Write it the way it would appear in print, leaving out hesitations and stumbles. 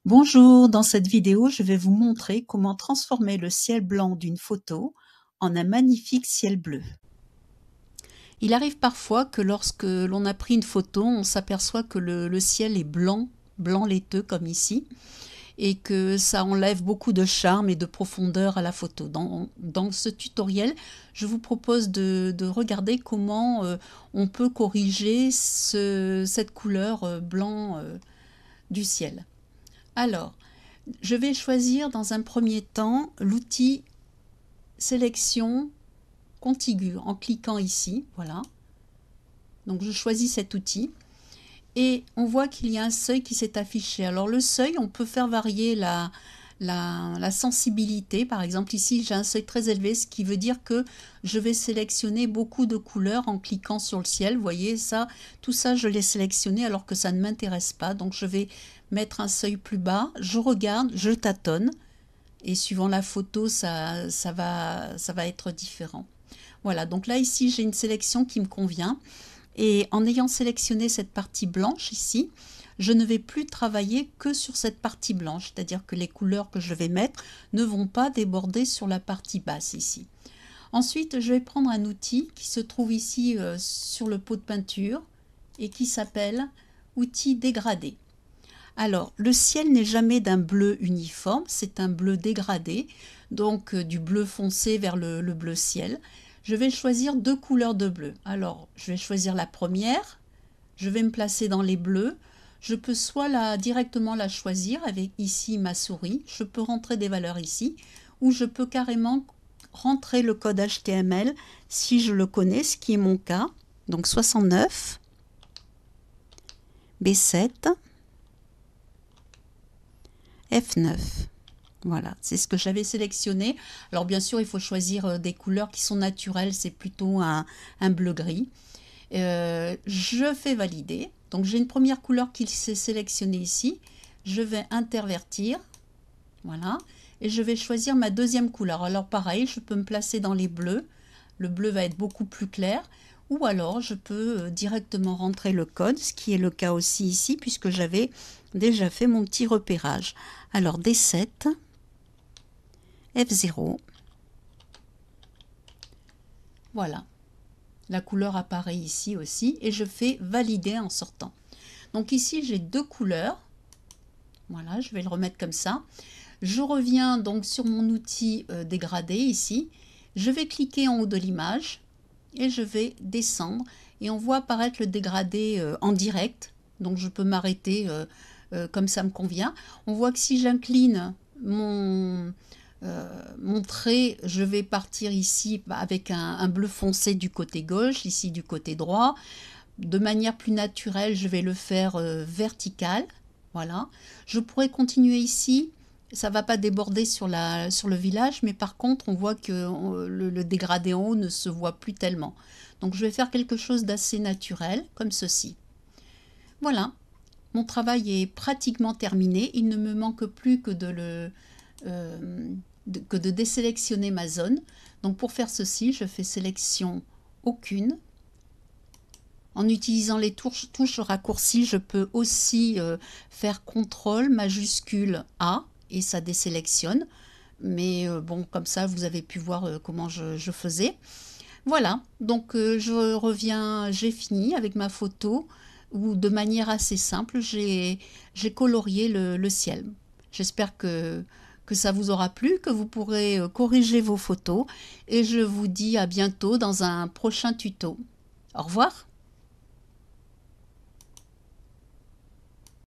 Bonjour, dans cette vidéo, je vais vous montrer comment transformer le ciel blanc d'une photo en un magnifique ciel bleu. Il arrive parfois que lorsque l'on a pris une photo, on s'aperçoit que le ciel est blanc, blanc laiteux comme ici, et que ça enlève beaucoup de charme et de profondeur à la photo. Dans ce tutoriel, je vous propose de regarder comment on peut corriger cette couleur blanc du ciel. Alors, je vais choisir dans un premier temps l'outil sélection contiguë en cliquant ici, voilà. Donc je choisis cet outil et on voit qu'il y a un seuil qui s'est affiché. Alors le seuil, on peut faire varier la sensibilité. Par exemple ici j'ai un seuil très élevé, ce qui veut dire que je vais sélectionner beaucoup de couleurs en cliquant sur le ciel. Vous voyez ça, tout ça je l'ai sélectionné alors que ça ne m'intéresse pas. Donc je vais mettre un seuil plus bas, je regarde, je tâtonne et suivant la photo ça va être différent. Voilà, donc là ici j'ai une sélection qui me convient. Et en ayant sélectionné cette partie blanche ici, je ne vais plus travailler que sur cette partie blanche, c'est-à-dire que les couleurs que je vais mettre ne vont pas déborder sur la partie basse ici. Ensuite, je vais prendre un outil qui se trouve ici sur le pot de peinture et qui s'appelle outil dégradé. Alors, le ciel n'est jamais d'un bleu uniforme, c'est un bleu dégradé, donc du bleu foncé vers le bleu ciel. Je vais choisir deux couleurs de bleu. Alors, je vais choisir la première, je vais me placer dans les bleus. Je peux soit directement la choisir avec ici ma souris, je peux rentrer des valeurs ici, ou je peux carrément rentrer le code HTML si je le connais, ce qui est mon cas. Donc 69, B7, F9. Voilà, c'est ce que j'avais sélectionné. Alors bien sûr, il faut choisir des couleurs qui sont naturelles, c'est plutôt un bleu-gris. Je fais valider. Donc j'ai une première couleur qui s'est sélectionnée ici. Je vais intervertir. Voilà. Et je vais choisir ma deuxième couleur. Alors pareil, je peux me placer dans les bleus. Le bleu va être beaucoup plus clair. Ou alors je peux directement rentrer le code, ce qui est le cas aussi ici, puisque j'avais déjà fait mon petit repérage. Alors D7, F0. Voilà. La couleur apparaît ici aussi et je fais valider en sortant. Donc ici j'ai deux couleurs. Voilà, je vais le remettre comme ça. Je reviens donc sur mon outil dégradé ici. Je vais cliquer en haut de l'image et je vais descendre et on voit apparaître le dégradé en direct. Donc je peux m'arrêter comme ça me convient. On voit que si j'incline mon trait, je vais partir ici avec un bleu foncé du côté gauche, ici du côté droit. De manière plus naturelle, je vais le faire vertical. Voilà. Je pourrais continuer ici. Ça ne va pas déborder sur le village, mais par contre, on voit que le dégradé en haut ne se voit plus tellement. Donc, je vais faire quelque chose d'assez naturel, comme ceci. Voilà. Mon travail est pratiquement terminé. Il ne me manque plus que de désélectionner ma zone. Donc, pour faire ceci, je fais sélection aucune. En utilisant les touches raccourcies, je peux aussi faire CTRL majuscule A et ça désélectionne. Mais bon, comme ça, vous avez pu voir comment je faisais. Voilà, donc je reviens, j'ai fini avec ma photo où de manière assez simple, j'ai colorié le ciel. J'espère que ça vous aura plu, que vous pourrez corriger vos photos et je vous dis à bientôt dans un prochain tuto. Au revoir.